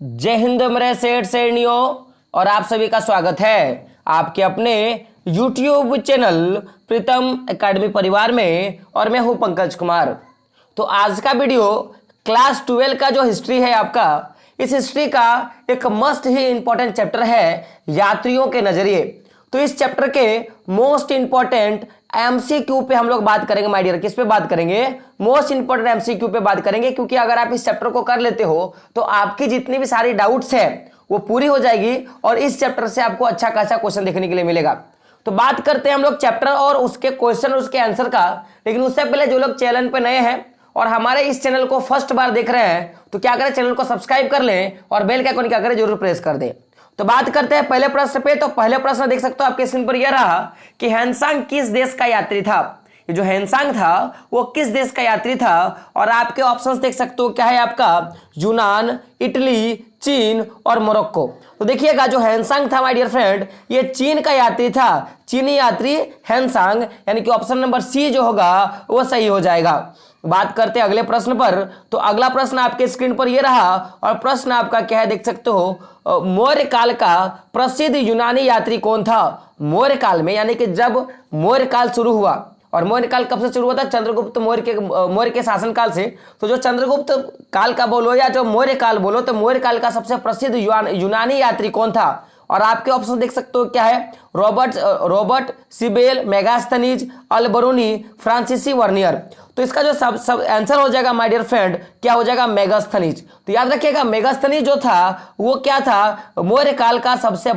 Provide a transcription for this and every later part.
जय हिंद मेरे सेठ सेठनियों। और आप सभी का स्वागत है आपके अपने YouTube चैनल प्रीतम एकेडमी परिवार में। और मैं हूं पंकज कुमार। तो आज का वीडियो क्लास 12 का जो हिस्ट्री है आपका, इस हिस्ट्री का एक मस्ट ही इंपॉर्टेंट चैप्टर है यात्रियों के नजरिए। तो इस चैप्टर के मोस्ट इंपॉर्टेंट एमसीक्यू पे हम लोग बात करेंगे माय डियर। किस पे बात करेंगे? मोस्ट इंपॉर्टेंट एमसीक्यू पे बात करेंगे, क्योंकि अगर आप इस चैप्टर को कर लेते हो तो आपकी जितनी भी सारी डाउट्स है वो पूरी हो जाएगी और इस चैप्टर से आपको अच्छा खासा क्वेश्चन देखने के लिए मिलेगा। तो बात करते हैं हम लोग चैप्टर और उसके क्वेश्चन और उसके आंसर का। लेकिन उससे पहले जो लोग चैनल पे नए हैं और हमारे इस चैनल को फर्स्ट बार देख रहे हैं तो क्या करें, चैनल को सब्सक्राइब कर लें और बेल के आइकन क्या करें, जरूर प्रेस कर दें। तो बात करते हैं पहले प्रश्न पे। तो पहले प्रश्न देख सकते हो आपके स्क्रीन पर यह रहा कि हेनसांग किस देश का यात्री था। ये जो हेनसांग था वो किस देश का यात्री था? और आपके ऑप्शंस देख सकते हो क्या है आपका, यूनान, इटली, चीन और मोरक्को। तो देखिएगा जो हेनसांग था माय डियर फ्रेंड, ये चीन का यात्री था। चीनी यात्री हेनसांग, यानी कि ऑप्शन नंबर सी जो होगा वो सही हो जाएगा। बात करते हैं अगले प्रश्न पर। तो अगला प्रश्न आपके स्क्रीन पर यह रहा और प्रश्न आपका क्या है देख सकते हो, मौर्य काल का प्रसिद्ध यूनानी यात्री कौन था? मौर्य काल में, यानी कि जब मौर्य काल शुरू हुआ, और मौर्य काल कब से शुरू हुआ था? चंद्रगुप्त मौर्य के शासनकाल से। तो जो चंद्रगुप्त काल का बोलो या जो मौर्य काल बोलो, तो मौर्य काल का सबसे प्रसिद्ध यूनानी यात्री कौन था? और आपके ऑप्शन देख सकते हो क्या है, रॉबर्ट सिबेल, मेगास्थनीज, अल्बरूनी, फ्रांसीसी वर्नियर। तो इसका जो सब आंसर हो जाएगा माय डियर फ्रेंड, क्या हो जाएगा? मेगास्थनीज। तो याद रखिएगा मेगास्थनीज जो था वो क्या था, मौर्य काल का सबसे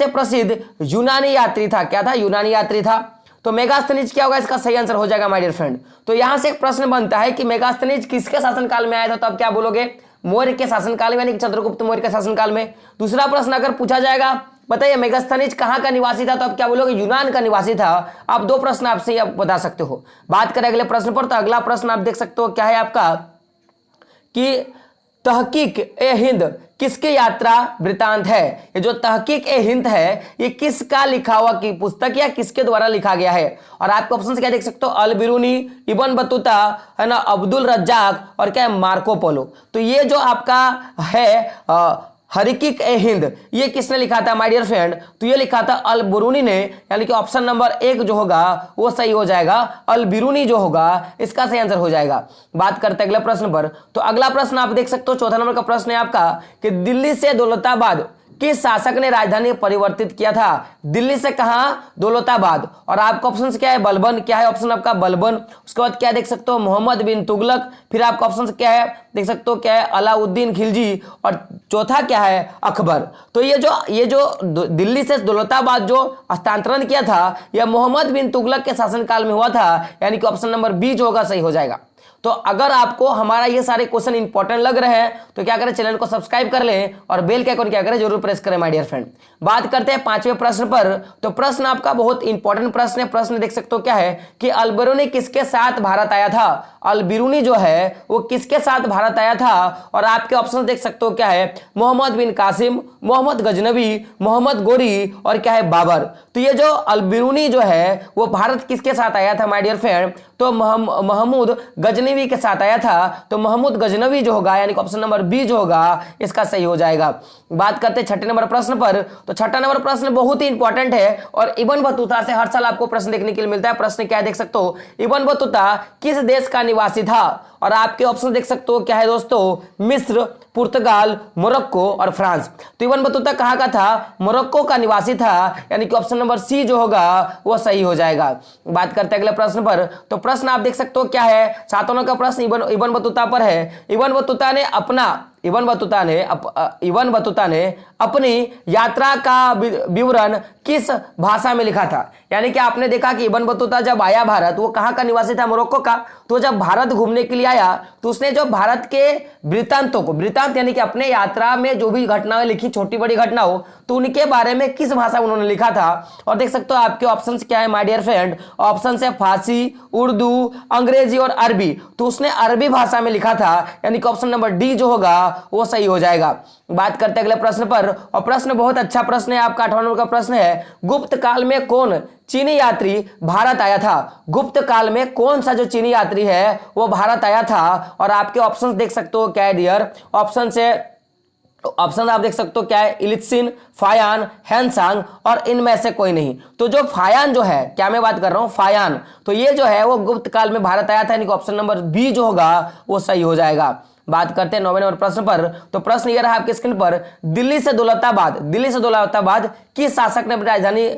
प्रसिद्ध यूनानी यात्री था। क्या था? यूनानी यात्री था। तो मेगास्थनीज क्या होगा? इसका सही आंसर हो जाएगा माय डियर फ्रेंड। तो यहां से एक प्रश्न बनता है कि मेगास्थनीज किसके शासनकाल में आया था? तो आप क्या बोलोगे? मौर्य के शासनकाल में, यानी कि चंद्रगुप्त मौर्य के शासनकाल में। दूसरा प्रश्न अगर पूछा जाएगा, बताइए मेगास्थनीज कहां का निवासी था? तो आप क्या बोलोगे? यूनान का निवासी था। आप दो प्रश्न आपसे आप बता सकते हो। बात करें अगले प्रश्न पर। तो अगला प्रश्न आप देख सकते हो क्या है आपका, कि तहकीक ए हिंद किसकी यात्रा वृतांत है? ये जो तहकीक ए हिंद है ये किसका लिखा हुआ की पुस्तक या किसके द्वारा लिखा गया है? और आपके ऑप्शन क्या देख सकते हो, अल बिरूनी, इब्न बतूता, है ना, अब्दुल रज्जाक और क्या है, मार्को पोलो। तो ये जो आपका है हरकीक ए हिंद, ये किसने लिखा था माय डियर फ्रेंड? तो ये लिखा था अल बिरूनी ने, यानी कि ऑप्शन नंबर 1 जो होगा वो सही हो जाएगा। अल बिरूनी जो होगा इसका सही आंसर हो जाएगा। बात करते हैं अगले प्रश्न पर। तो अगला प्रश्न आप देख सकते हो, चौथा नंबर का प्रश्न है आपका कि दिल्ली से दौलताबाद किस शासक ने राजधानी परिवर्तित किया था? दिल्ली से कहां? दौलताबाद। और आपका ऑप्शन क्या है? बलबन। क्या है ऑप्शन आपका? बलबन। उसके बाद क्या देख सकते हो, मोहम्मद बिन तुगलक। फिर आपका ऑप्शन क्या है देख सकते हो, क्या है? अलाउद्दीन खिलजी। और चौथा क्या है? अकबर। तो ये जो दिल्ली से दौलताबाद जो हस्तांतरण किया था यह मोहम्मद बिन तुगलक के शासनकाल में हुआ था, यानी कि ऑप्शन नंबर बी जो होगा सही हो जाएगा। तो अगर आपको हमारा ये सारे क्वेश्चन इंपॉर्टेंट लग रहे हैं तो क्या करें, चैनल को सब्सक्राइब कर लें और बेल के आइकन क्या करें, जरूर प्रेस करें माय डियर फ्रेंड। बात करते हैं पांचवें प्रश्न पर। तो प्रश्न आपका बहुत इंपॉर्टेंट प्रश्न है। प्रश्न देख सकते हो क्या है कि अल बिरूनी किसके साथ भारत आया था? अल बिरूनी जो है वो किसके साथ भारत आया था? और आपके ऑप्शन देख सकते हो क्या है, मोहम्मद बिन कासिम, मोहम्मद गजनवी, मोहम्मद गोरी और क्या है, बाबर। तो ये जो अल बिरूनी जो है वो भारत किसके साथ आया था माय डियर फ्रेंड? तो महमूद गजनवी के साथ आया था। तो महमूद गजनवी जो होगा, यानी कि ऑप्शन नंबर बी जो होगा इसका सही हो जाएगा। बात करते हैं छठे नंबर प्रश्न पर। तो छठा नंबर प्रश्न बहुत ही इंपॉर्टेंट है और इब्न बतूता से हर साल आपको प्रश्न देखने के लिए मिलता है। प्रश्न क्या है देख सकते हो, इब्न बतूता किस देश का निवासी था? और आपके ऑप्शन देख सकते हो क्या है दोस्तों, मिस्र, पुर्तगाल, मोरक्को और फ्रांस। तो इब्न बतूता कहां का था? मोरक्को का निवासी था, यानी कि ऑप्शन नंबर सी जो होगा वो सही हो जाएगा। बात करते हैं अगले प्रश्न पर। तो प्रश्न आप देख सकते हो क्या है, सातों नंबर का प्रश्न इब्न बतूता पर है। इब्न बतूता ने अपनी यात्रा का विवरण किस भाषा में लिखा था? यानी कि आपने देखा कि इब्न बतूता जब आया भारत, वो कहां का निवासी था? मोरक्को का। तो जब भारत घूमने के लिए आया तो उसने जो भारत के वृत्तांत यानी कि अपने यात्रा में जो भी घटनाएं लिखी, छोटी बड़ी घटना हो, तो उनके बारे में किस भाषा उन्होंने लिखा था? और देख सकते हो आपके ऑप्शन क्या है माय डियर फ्रेंड, ऑप्शन है फारसी, उर्दू, अंग्रेजी और अरबी। तो उसने अरबी भाषा में लिखा था, यानी कि ऑप्शन नंबर डी जो होगा वो सही हो जाएगा। बात करते हैं अगले प्रश्न पर। और प्रश्न बहुत अच्छा प्रश्न है आपका, 8वां नंबर का प्रश्न है, गुप्त काल में कौन चीनी यात्री भारत आया था? गुप्त काल में कौन सा जो चीनी यात्री है वो भारत आया था? और आपके ऑप्शंस देख सकते हो क्या है डियर, ऑप्शन है तो ऑप्शन आप देख सकते हो क्या है, इलित्सिन, फायान, हैंसांग और इनमें से कोई नहीं। तो जो फायान जो है, क्या मैं बात कर रहा हूं, फायान, तो ये जो है वो गुप्त काल में भारत आया था, यानी कि ऑप्शन नंबर बी जो होगा वो सही हो जाएगा। बात करते हैं 9वें नंबर प्रश्न पर। तो प्रश्न ये रहा आपके स्क्रीन पर, दिल्ली से दौलताबाद किस शासक ने अपनी राजधानी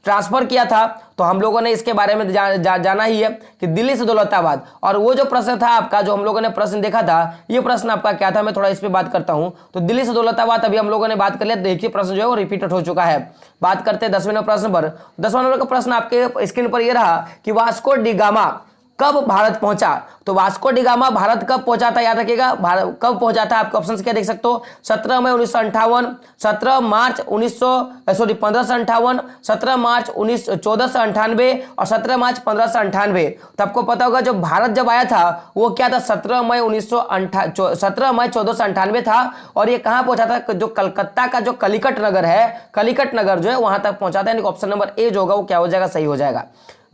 ट्रांसफर किया था? तो हम लोगों ने इसके बारे में जाना ही है कि दिल्ली से दौलताबाद। और वो जो प्रश्न था आपका, जो हम लोगों ने प्रश्न देखा था, ये प्रश्न आपका क्या था, मैं थोड़ा इस पे बात करता हूं। तो दिल्ली से दौलताबाद अभी हम लोगों ने बात कर लिया, देखिए प्रश्न जो है वो रिपीटेड हो चुका है। बात करते हैं 10वें नंबर प्रश्न पर। 10वां नंबर का प्रश्न आपके स्क्रीन पर ये रहा कि वास्को डी गामा कब भारत पहुंचा? तो वास्को डी गामा भारत कब पहुंचा था, याद रखिएगा, भारत कब पहुंचा था। आपके ऑप्शंस क्या देख सकते हो, 17 मई 1958, 17 मार्च 1558, 17 मार्च 1498 और 17 मार्च 1598। तो आपको पता होगा जो भारत जब आया था वो क्या था, 17 मई 1498 था। और ये कहां पहुंचा था, जो कलकत्ता का जो कलिकट नगर है, कलिकट नगर जो है वहां तक पहुंचा था, यानी ऑप्शन नंबर ए जो होगा वो क्या हो जाएगा, सही हो जाएगा।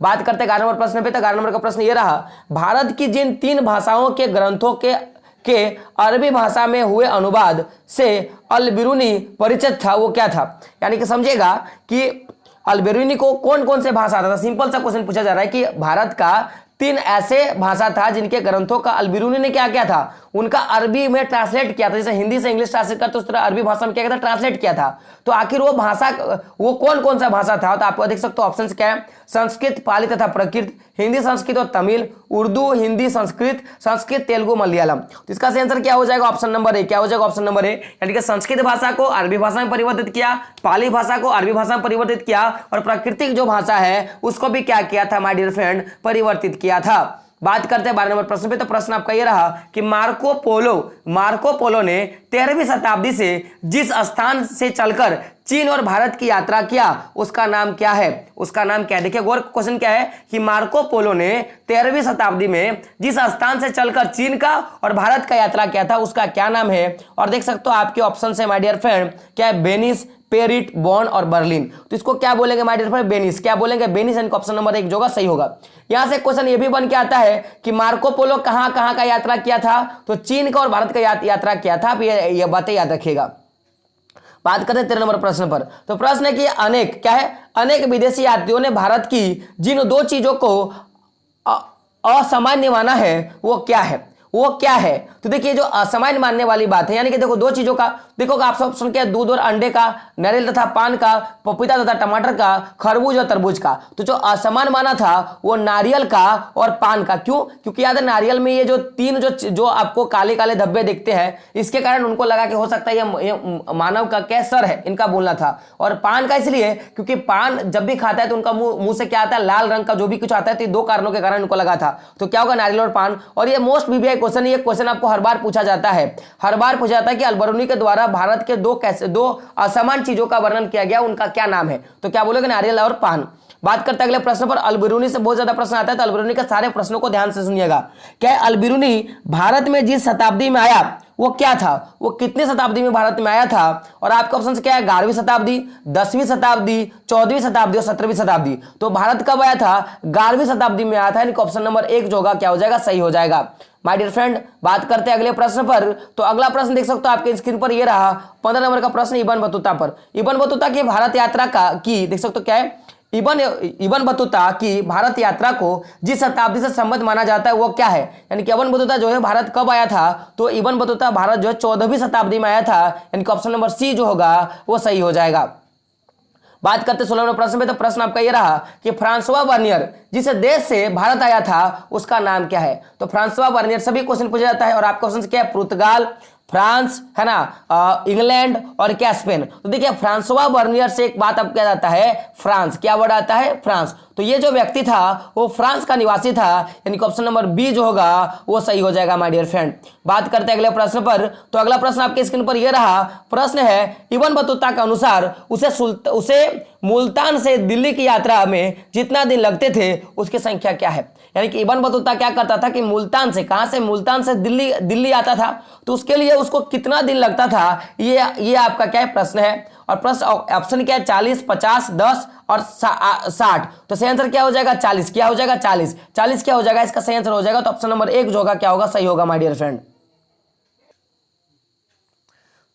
बात करते हैं 11 नंबर प्रश्न पे। तो 11 नंबर का प्रश्न ये रहा, भारत की जिन 3 भाषाओं के ग्रंथों के अरबी भाषा में हुए अनुवाद से अल-बिरूनी परिचित था, वो क्या था? यानी कि समझेगा कि अल-बिरूनी को कौन कौन से भाषा आता था। सिंपल सा क्वेश्चन पूछा जा रहा है कि भारत का 3 ऐसे भाषा था जिनके ग्रंथों का अल-बिरूनी ने क्या किया था, उनका अरबी में ट्रांसलेट किया था। जैसे हिंदी से इंग्लिश ट्रांसलेट करते उस तरह अरबी भाषा में क्या किया था, ट्रांसलेट किया था। तो आखिर वो भाषा, वो कौन कौन सा भाषा था? तो आपको देख सकते हो ऑप्शन क्या है, संस्कृत, पाली तथा प्राकृत, हिंदी, संस्कृत और तमिल, उर्दू, हिंदी, संस्कृत, तेलुगु, मलयालम। तो इसका आंसर क्या हो जाएगा, ऑप्शन नंबर ए। क्या हो जाएगा, ऑप्शन नंबर ए। यानी कि संस्कृत भाषा को अरबी भाषा में परिवर्तित किया, पाली भाषा को अरबी भाषा में परिवर्तित किया और प्राकृतिक जो भाषा है उसको भी क्या किया था माय डियर फ्रेंड, परिवर्तित किया था। बात करते हैं 12 नंबर प्रश्न पे। तो प्रश्न आपका ये रहा कि मार्को पोलो ने 13वीं शताब्दी से जिस स्थान से चलकर चीन और भारत की यात्रा किया उसका नाम क्या है? उसका नाम क्या है? देखिए गौर क्वेश्चन क्या है कि मार्को पोलो ने 13वीं शताब्दी में जिस स्थान से चलकर चीन का और भारत का यात्रा किया था उसका क्या नाम है? और देख सकते हो आपके ऑप्शन है माय डियर फ्रेंड, क्या है, वेनिस, पेरिट, बॉन और बर्लिन। तो इसको क्या बोलेंगे माय डियर फ्रेंड, बेनिस। क्या बोलेंगे, बेनिस। यानी ऑप्शन नंबर 1 जो होगा सही होगा। यहां से क्वेश्चन ये भी बन के आता है कि मार्को पोलो कहां कहां का यात्रा किया था? तो चीन का और भारत का यात्रा किया था। ये बातें याद रखिएगा। बात करते हैं 13 नंबर प्रश्न पर। तो प्रश्न है कि अनेक क्या है, अनेक विदेशी यात्रियों ने भारत की जिन 2 चीजों को असामान्य माना है वो क्या है? वो क्या है? तो देखिए जो असामान्य मानने वाली बात है, यानी कि देखो 2 चीजों का, देखो आपसे ऑप्शन क्या है, दूध और अंडे का, नारियल तथा पान का, पपीता तथा टमाटर का, खरबूज और तरबूज का। तो जो असामान्य माना था वो नारियल का और पान का। क्यों? क्योंकि याद है नारियल में ये जो 3 जो आपको काले काले धब्बे दिखते हैं, इसके कारण उनको लगा कि हो सकता है ये मानव का क्या सर है, इनका बोलना था। और पान का इसलिए क्योंकि पान जब भी खाता है तो उनका मुंह से क्या आता है, लाल रंग का जो भी कुछ आता है। तो 2 कारणों के कारण उनको लगा था। तो क्या होगा, नारियल और पान। और ये मोस्ट वीवीआई क्वेश्चन, ये क्वेश्चन आपको हर बार पूछा जाता है, हर बार पूछा जाता है कि अल-बिरूनी के द्वारा भारत के 2 असमान चीजों का वर्णन किया गया, उनका क्या नाम है? तो क्या बोलोगे, नारियल और पान। बात करते हैं अगले प्रश्न पर। अल-बिरूनी से बहुत ज्यादा प्रश्न आता है, तो अल-बिरूनी के सारे प्रश्नों को ध्यान से सुनिएगा। क्या अल-बिरूनी भारत में जिस शताब्दी में आया वो क्या था, वो कितनी शताब्दी में भारत में आया था? और आपके ऑप्शन क्या है, 11वीं शताब्दी, 10वीं शताब्दी, 14वीं शताब्दी और 17वीं शताब्दी। तो भारत कब आया था, 11वीं शताब्दी में आया था। यानी ऑप्शन नंबर 1 जो होगा क्या हो जाएगा, सही हो जाएगा। माय डियर फ्रेंड, बात करते हैं अगले प्रश्न पर। तो अगला प्रश्न देख सकते हो आपके स्क्रीन पर, ये रहा 15 नंबर का प्रश्न इब्न बतूता पर। इब्न बतूता की भारत यात्रा की देख सकते हो क्या है, इब्न बतूता की भारत यात्रा को जिस शताब्दी से संबद्ध माना जाता है वो क्या है? यानी कि इब्न बतूता जो है भारत कब आया था? तो इब्न बतूता भारत जो है 14वीं शताब्दी में आया था। यानी कि ऑप्शन नंबर सी जो होगा वो सही हो जाएगा। बात करते 16 नंबर प्रश्न पे। तो प्रश्न आपका ये रहा कि फ्रांसवा वर्नियर जिस देश से भारत आया था उसका नाम क्या है? तो फ्रांसवा वर्नियर सभी क्वेश्चन पूछा जाता है और आपका क्वेश्चन क्या है, पुर्तगाल, फ्रांस है ना, इंग्लैंड और क्या स्पेन। तो देखिए फ्रांसवा वर्नियर से एक बात अब क्या जाता है, फ्रांस। क्या वर्ड आता है, फ्रांस। तो ये जो व्यक्ति था वो फ्रांस का निवासी था। यानी कि ऑप्शन नंबर बी जो होगा वो सही हो जाएगा माय डियर फ्रेंड। बात करते हैं अगले प्रश्न पर। तो अगला प्रश्न आपके स्क्रीन पर ये रहा, प्रश्न है इब्न बतूता के अनुसार उसे मुल्तान से दिल्ली की यात्रा में जितना दिन लगते थे उसकी संख्या क्या है? यानी कि इब्न बतूता क्या करता था कि मुल्तान से, कहां से, मुल्तान से दिल्ली आता था। तो उसके लिए उसको कितना दिन लगता था, ये आपका क्या है, प्रश्न है। और प्रश्न ऑप्शन क्या है, 40, 50, 10 और 60। तो सही आंसर क्या हो जाएगा, 40। क्या हो जाएगा, 40 क्या हो जाएगा, इसका सही आंसर हो जाएगा। तो ऑप्शन नंबर 1 जो होगा क्या होगा, सही होगा माय डियर फ्रेंड।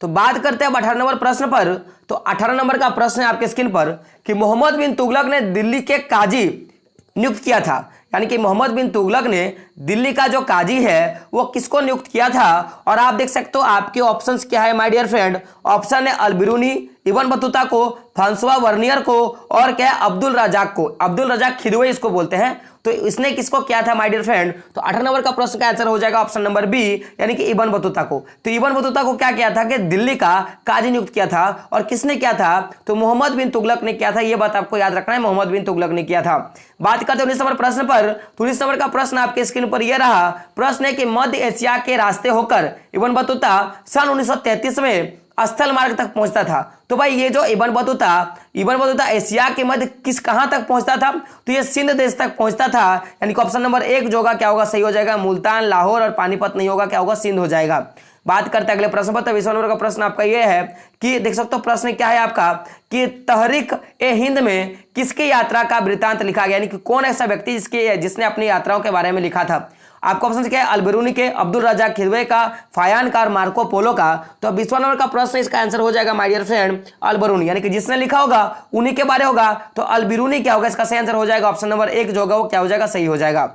तो बात करते हैं अब 18 नंबर प्रश्न पर। तो 18 नंबर का प्रश्न है आपके स्क्रीन पर कि मोहम्मद बिन तुगलक ने दिल्ली के काजी नियुक्त किया था, यानी कि मोहम्मद बिन तुगलक ने दिल्ली का जो काजी है वो किसको नियुक्त किया था। और आप देख सकते हो आपके ऑप्शंस क्या है माय डियर फ्रेंड। ऑप्शन है अल-बिरूनी, इब्न बतूता को, फ्रांसवा वर्नियर को, और क्या है अब्दुल रजाक को। अब्दुल रजाक खिदवई इसको बोलते हैं। तो इसने किसको किया था माय डियर फ्रेंड। तो 18 नंबर का प्रश्न का आंसर हो जाएगा ऑप्शन नंबर बी, यानी कि इब्न बतूता को। तो इब्न बतूता को क्या किया था कि दिल्ली का काजी नियुक्त किया था। और किसने किया था, तो मोहम्मद बिन तुगलक ने किया था। यह बात आपको याद रखना है, मोहम्मद बिन तुगलक ने किया था। बात करते हैं 19 नंबर प्रश्न पर। तो 19 नंबर का प्रश्न आपके स्क्रीन पर यह रहा। प्रश्न है कि मध्य एशिया के रास्ते होकर इब्न बतूता सन 1933 में स्थल मार्ग तक पहुंचता था। तो भाई ये जो इब्न बतूता एशिया के मध्य कहां तक पहुंचता था, तो ये सिंध देश तक पहुंचता था। यानी कि ऑप्शन नंबर 1 जो होगा क्या होगा, सही हो जाएगा। मुल्तान, लाहौर और पानीपत नहीं होगा, क्या होगा, सिंध हो जाएगा। बात करते हैं अगले प्रश्न पर। तो 20 नंबर का प्रश्न आपका यह है कि देख सकते हो प्रश्न क्या है आपका कि तहरीक ए हिंद में किसकी यात्रा का वृत्तांत लिखा गया, यानी कि कौन ऐसा व्यक्ति जिसने अपनी यात्राओं के बारे में लिखा था। आपका ऑप्शन क्या है, अल-बिरूनी के, अब्दुल रजाक खिदवई का, फायान का और मार्को पोलो का। तो 20वां नंबर का प्रश्न इसका आंसर हो जाएगा माय डियर फ्रेंड अल-बिरूनी, यानी कि जिसने लिखा होगा उन्हीं के बारे होगा। तो अल-बिरूनी क्या होगा, इसका सही आंसर हो जाएगा ऑप्शन नंबर 1 जो होगा वो क्या हो जाएगा, सही हो जाएगा।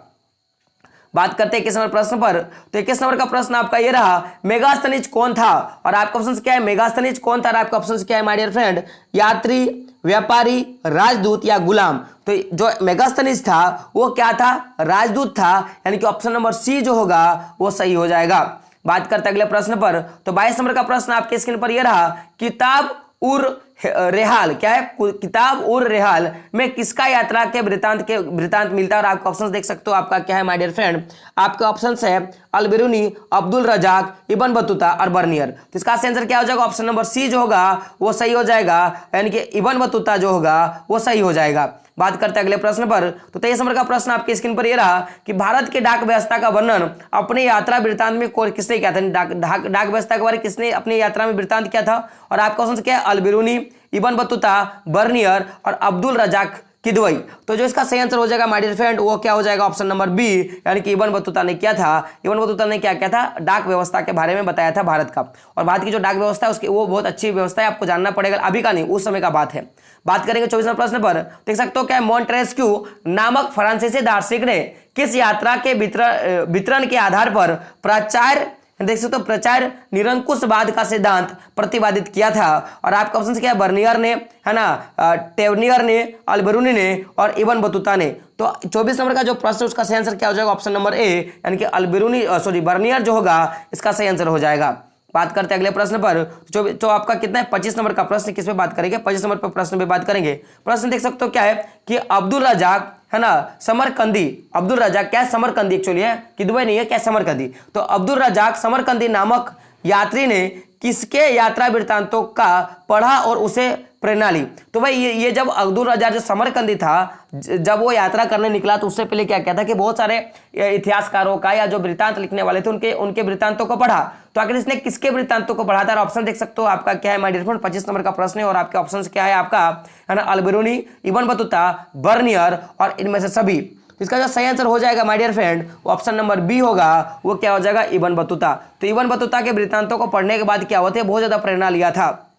बात करते हैं 21 नंबर प्रश्न पर। तो 21 नंबर का प्रश्न आपका ये रहा, मेगास्थनीज कौन था। और आपका ऑप्शन क्या है, मेगास्थनीज कौन था। और आपका ऑप्शन क्या है माय डियर फ्रेंड, यात्री, व्यापारी, राजदूत या गुलाम। तो जो मेगास्थनीज था वो क्या था, राजदूत था, यानी कि ऑप्शन नंबर सी जो होगा वो सही हो जाएगा। बात करते हैं अगले प्रश्न पर। तो 22 नंबर का प्रश्न आपके स्क्रीन पर यह रहा, किताब उर रेहाल क्या है, किताब उर रेहाल में किसका यात्रा के वृतांत मिलता है। और आपका ऑप्शन देख सकते हो आपका क्या है माय डियर फ्रेंड, आपके ऑप्शन है अल-बिरूनी, अब्दुल रजाक, इब्न बतूता और बर्नियर। तो इसका आंसर क्या हो जाएगा, ऑप्शन नंबर सी जो होगा वो सही हो जाएगा, यानी कि इब्न बतूता जो होगा वो सही हो जाएगा। बात करते हैं अगले प्रश्न पर। तो 23 नंबर का प्रश्न आपकी स्क्रीन पर यह रहा कि भारत के डाक व्यवस्था का वर्णन अपने यात्रा वृत्तांत में किसने किया था। डाक व्यवस्था के बारे में किसने अपनी यात्रा में वृत्तांत किया था। और आपका ऑप्शन क्या है, अल-बिरूनी, इब्न बतूता, बर्नियर और अब्दुल रजाक किदवई। तो जो इसका सही आंसर हो जाएगा माय डियर फ्रेंड वो क्या हो जाएगा, ऑप्शन नंबर बी, यानी कि इब्न बतूता ने किया था। इब्न बतूता ने क्या किया था, डाक व्यवस्था के बारे में बताया था भारत का। और भारत की जो डाक व्यवस्था है उसकी वो बहुत अच्छी व्यवस्था है, आपको जानना पड़ेगा, अभी का नहीं उस समय का बात है। बात करेंगे 24वें प्रश्न पर। देख सकते हो क्या, मोंटेस्क्यू नामक फ्रांसीसी दार्शनिक ने किस यात्रा के वितरण के आधार पर प्राचार्य देख सकते हो प्रचार निरंकुशवाद का सिद्धांत प्रतिपादित किया था। और आपका ऑप्शन क्या है, बर्नियर ने, है ना, टेवनियर ने, अल-बिरूनी ने और इब्न बतूता ने। तो 24 नंबर का जो प्रश्न उसका सही आंसर क्या हो जाएगा, ऑप्शन नंबर ए, यानी कि अल-बिरूनी बर्नियर जो होगा इसका सही आंसर हो जाएगा। बात करते हैं अगले प्रश्न पर। जो आपका कितना है 25 नंबर का प्रश्न, किस पे बात करेंगे, 25 नंबर पर प्रश्न पे बात करेंगे। प्रश्न देख सकते हो क्या है कि अब्दुल रजाक, है ना, समरकंदी, अब्दुल रजाक क्या है, समरकंदी एक्चुअली है, किदवई नहीं है, क्या समरकंदी। तो अब्दुल रजाक समरकंदी नामक यात्री ने किसके यात्रा वृत्तांतों का पढ़ा और उसे प्रेरणा ली। तो भाई ये जब अब्दुल रजाक जो समरकंदी था जब वो यात्रा करने निकला तो उससे पहले क्या किया था कि बहुत सारे इतिहासकारों का या जो वृत्तांत लिखने वाले थे उनके वृत्तांतों को पढ़ा। तो आखिर इसने किसके वृत्तांतों को पढ़ा था। ऑप्शन देख सकते हो आपका क्या है माय डियर फ्रेंड, 25 नंबर का प्रश्न है। और आपके ऑप्शन क्या है आपका, है ना, अल-बिरूनी, इब्न बतूता, बर्नियर और इनमें से सभी। तो इसका जो सही आंसर हो जाएगा my dear friend option number B होगा, वो क्या हो जाएगा, इब्न बतूता। तो इब्न बतूता के वृत्तांतों को पढ़ने के बाद क्या होते हैं, बहुत ज्यादा प्रेरणा लिया था।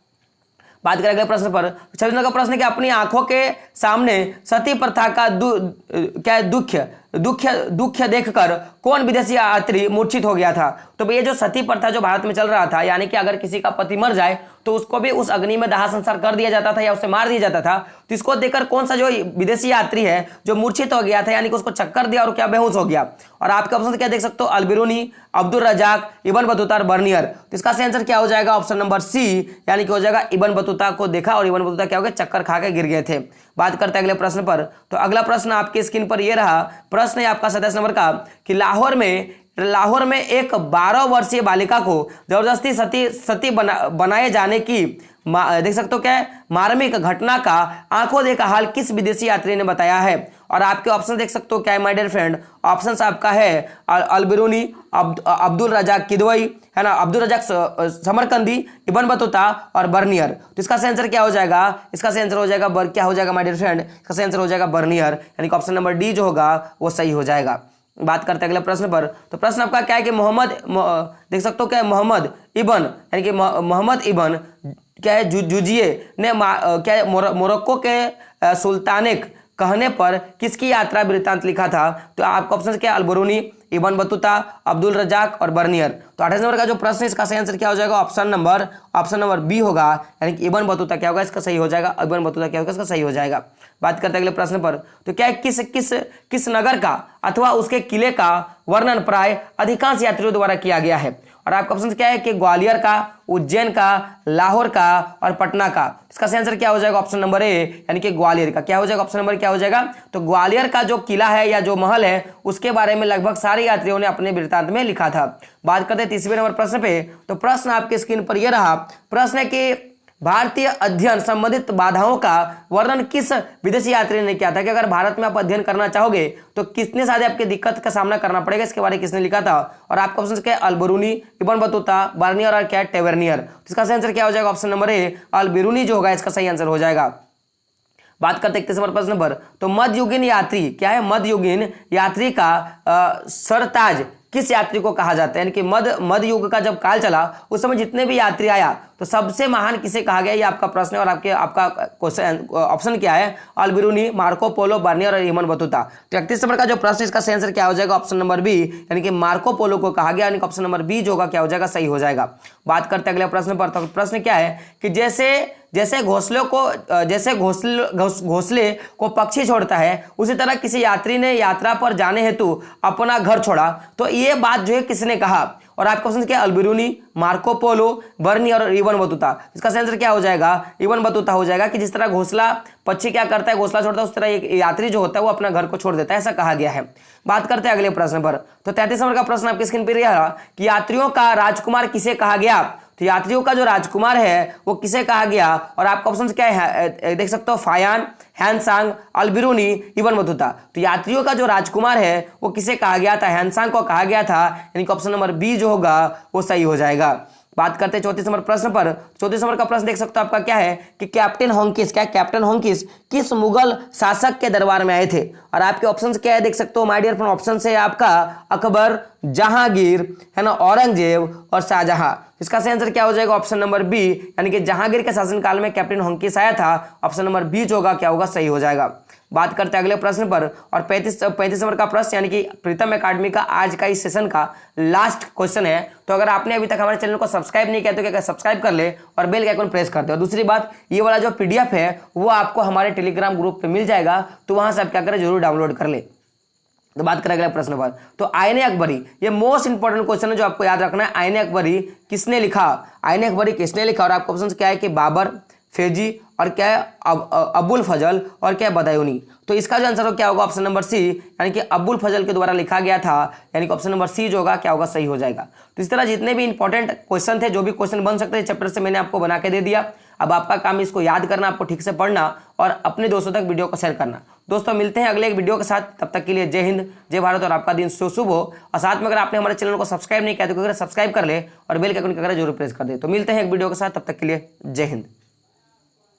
बात करें अगले प्रश्न पर। 26 नंबर का प्रश्न है कि अपनी आंखों के सामने सती प्रथा का दुख देखकर कौन विदेशी यात्री मूर्छित हो गया था। तो ये जो सती प्रथा जो भारत में चल रहा था, यानी कि अगर किसी का पति मर जाए तो उसको भी उस अग्नि में दाह संस्कार कर दिया जाता था या उसे मार दिया जाता था। तो इसको देखकर कौन सा जो विदेशी यात्री है जो मूर्छित हो गया था, यानी कि उसको चक्कर दिया और क्या बेहोश हो गया। और आपके ऑप्शन क्या देख सकते हो, अल-बिरूनी, अब्दुल रजाक, इब्न बतूता और बर्नियर। तो इसका सही आंसर क्या हो जाएगा, ऑप्शन नंबर सी, यानी कि हो जाएगा इब्न बतूता को देखा और इब्न बतूता क्या हो गया, चक्कर खा के गिर गए थे। बात करते हैं अगले प्रश्न पर। तो अगला प्रश्न आपके स्क्रीन पर यह रहा, प्रश्न है आपका 27 नंबर का कि लाहौर में एक 12 वर्षीय बालिका को जबरदस्ती सती बनाए जाने की देख सकते हो क्या है, मार्मिक घटना का आंखों देखा हाल किस विदेशी यात्री ने बताया है। और आपके ऑप्शन देख सकते हो क्या है माय डियर फ्रेंड, ऑप्शन आपका है अल-बिरूनी, अब्दुल रजाक किदवई, है ना, Abdul Razzaq Samarqandi, Ibn Battuta और बर्नियर। तो इसका सही आंसर क्या हो जाएगा, इसका सही आंसर हो जाएगा क्या हो जाएगा माय डियर फ्रेंड, इसका सही आंसर हो जाएगा बर्नियर, यानी कि ऑप्शन नंबर डी जो होगा वो सही हो जाएगा। बात करते हैं अगले प्रश्न पर। तो प्रश्न आपका क्या है कि देख सकते हो क्या है, मोहम्मद इबन यानी कि मोहम्मद इबन क्या है जुजिए ने क्या है मोरक्को के सुल्तानिक कहने पर किसकी यात्रा वृत्तांत लिखा था? तो आपका ऑप्शन क्या है, अलबरूनी, इबन बतूता, अब्दुल रजाक और बर्नियर। तो 28 नंबर का जो प्रश्न है इसका सही आंसर क्या हो जाएगा? ऑप्शन नंबर बी होगा, यानी कि इबन बतूता क्या होगा इसका सही हो जाएगा। इबन बतूता क्या होगा इसका सही हो जाएगा। बात करते हैं अगले प्रश्न पर। तो क्या है किस नगर का अथवा उसके किले का वर्णन प्राय अधिकांश यात्रियों द्वारा किया गया है? और आपका ऑप्शन क्या है कि ग्वालियर का, उज्जैन का, लाहौर का और पटना का। इसका सही आंसर क्या हो जाएगा? ऑप्शन नंबर ए यानी कि ग्वालियर का। क्या हो जाएगा? ऑप्शन नंबर क्या हो जाएगा? तो ग्वालियर का जो किला है या जो महल है उसके बारे में लगभग सारे यात्रियों ने अपने वृत्तांत में लिखा था। बात करते हैं 30वें नंबर प्रश्न पे। तो प्रश्न आपके स्क्रीन पर यह रहा। प्रश्न है कि भारतीय अध्ययन संबंधित बाधाओं का वर्णन किस विदेशी यात्री ने किया था? कि अगर भारत में आप अध्ययन करना चाहोगे तो कितने सारे आपके दिक्कत का सामना करना पड़ेगा, इसके बारे में किसने लिखा था? और आपका ऑप्शन क्या है, अलबरूनी, इबन बतूता, बर्नियर और क्या है, टेवर्नियर। इसका सही आंसर क्या हो जाएगा? ऑप्शन नंबर ए अलबरूनी जो होगा इसका सही आंसर हो जाएगा। बात करते हैं 31 नंबर प्रश्न पर। तो मध्ययुगीन यात्री क्या है? मध्ययुगीन यात्री का सरताज किस यात्री को कहा जाता है? यानी कि मध्य युग का जब काल चला उस समय जितने भी यात्री आया तो सबसे महान किसे कहा गया? ये आपका प्रश्न है। और आपका क्वेश्चन ऑप्शन क्या है? अलबरूनी, मार्को पोलो, बर्नियर और इबन बतूता। तो 31 नंबर का जो प्रश्न इसका सही आंसर क्या हो जाएगा? ऑप्शन नंबर बी यानी कि मार्को पोलो को कहा गया, यानी कि ऑप्शन नंबर बी जो होगा क्या हो जाएगा? सही हो जाएगा। बात करते हैं अगले प्रश्न पर। तो प्रश्न क्या है कि जैसे घोंसले को पक्षी छोड़ता है उसी तरह किसी यात्री ने यात्रा पर जाने हेतु अपना घर छोड़ा। तो ये बात जो है किसने कहा? और आपका ऑप्शन क्या है? अलबरूनी, मार्को पोलो, बर्नियर और इबन बतूता। इसका सही आंसर क्या हो जाएगा? इबन बतूता हो जाएगा कि जिस तरह घोंसला पक्षी क्या करता है, घोंसला छोड़ता है, उस तरह एक यात्री जो होता है वो अपना घर को छोड़ देता है, ऐसा कहा गया है। बात करते हैं अगले प्रश्न पर। तो 33 नंबर का प्रश्न आपकी स्क्रीन पर रहा कि यात्रियों का राजकुमार किसे कहा गया? तो यात्रियों का जो राजकुमार है वो किसे कहा गया? और आपका ऑप्शन क्या है? देख सकते हो, फायान, हैंसांग, अलबरूनी, इबन बतूता। तो यात्रियों का जो राजकुमार है वो किसे कहा गया था? हैंसांग को कहा गया था, यानी कि ऑप्शन नंबर बी जो होगा वो सही हो जाएगा। बात करते हैं 34 नंबर प्रश्न पर। 34 नंबर का प्रश्न देख सकते हो आपका क्या है कि कैप्टन होंकिस किस मुगल शासक के दरबार में आए थे? और आपके ऑप्शंस क्या है देख सकते हो माय डियर फ्रेंड। ऑप्शन है आपका अकबर, जहांगीर, है ना, औरंगजेब और शाहजहां। इसका सही आंसर क्या हो जाएगा? ऑप्शन नंबर बी यानी कि जहांगीर के शासनकाल में कैप्टन होंकिस आया था। ऑप्शन नंबर बी जो होगा क्या होगा? सही हो जाएगा। बात करते हैं अगले प्रश्न पर। और 35 नंबर का प्रश्न यानी कि प्रीतम एकेडमी का आज का इस सेशन का लास्ट क्वेश्चन है। तो अगर आपने अभी तक हमारे चैनल को सब्सक्राइब नहीं किया तो क्या सब्सक्राइब कर ले और बेल के आइकन प्रेस कर दे। और दूसरी बात, ये वाला जो पीडीएफ है वो आपको हमारे टेलीग्राम ग्रुप पे मिल जाएगा, तो वहां से आप क्या करें, जरूर डाउनलोड कर ले। तो बात करें अगले प्रश्न पर। तो आईने अकबरी, ये मोस्ट इंपॉर्टेंट क्वेश्चन है जो आपको याद रखना है। आईने अकबरी किसने लिखा? आईने अकबरी किसने लिखा? और आपका ऑप्शन क्या है कि बाबर, फेजी और क्या है अबुल फजल और क्या है बदायूनी। तो इसका जो आंसर हो क्या होगा? ऑप्शन नंबर सी यानी कि अबुल फजल के द्वारा लिखा गया था, यानी कि ऑप्शन नंबर सी जो होगा क्या होगा? सही हो जाएगा। तो इस तरह जितने भी इंपॉर्टेंट क्वेश्चन थे, जो भी क्वेश्चन बन सकते हैं चैप्टर से, मैंने आपको बना के दे दिया। अब आपका काम इसको याद करना, आपको ठीक से पढ़ना और अपने दोस्तों तक वीडियो को शेयर करना। दोस्तों मिलते हैं अगले एक वीडियो के साथ, तब तक के लिए जय हिंद, जय भारत और आपका दिन शुभ हो। और साथ में अगर आपने हमारे चैनल को सब्सक्राइब नहीं किया तो सब्सक्राइब कर ले और बेल के आइकन जरूर प्रेस कर दे। तो मिलते हैं एक वीडियो के साथ, तब तक के लिए जय हिंद।